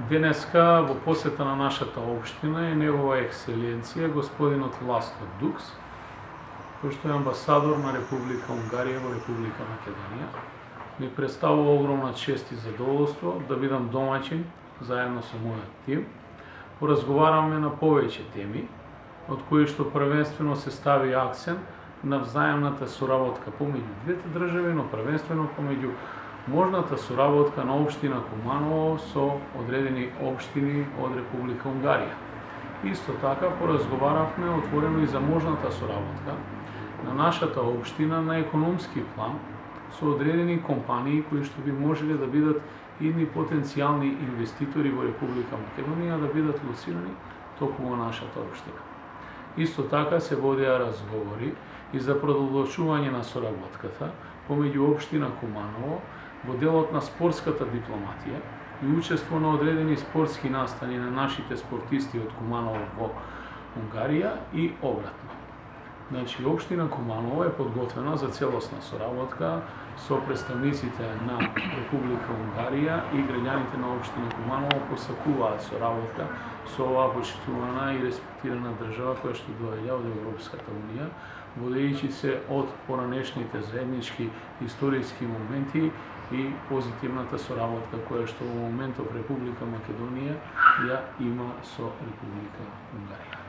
Денеска во посета на нашата општина е негова екселенција господинот Ласло Дукс, кој што е амбасадор на Република Унгарија во Република Македонија. Ми представува огромна чест и задоволство да бидам домаќин заедно со мојот тим. Поразговаравме на повеќе теми, од кои што првенствено се стави акцент на взаемната соработка помеѓу двете држави, но првенствено помеѓу можната соработка на општина Куманово со одредени општини од Република Унгарија. Исто така поразговаравме отворено и за можната соработка на нашата општина на економски план со одредени компании кои што би можеле да бидат идни потенцијални инвеститори во Република Македонија да бидат лоцирани токму во нашата општина. Исто така се водеа разговори и за продолжување на соработката помеѓу општина Куманово во делот на спортската дипломатија и учество на одредени спортски настани на нашите спортисти од Куманово во Унгарија и обратно. Значи, општина Куманово е подготвена за целосна соработка со представниците на Република Унгарија и граѓаните на општина Куманово посакуваат соработка со оваа почитувана и респектирана држава која што доаѓа од Европската Унија, водејќи се од поранешните заеднички историски моменти и позитивната соработка која што во моментов Република Македонија ја има со Република Унгарија.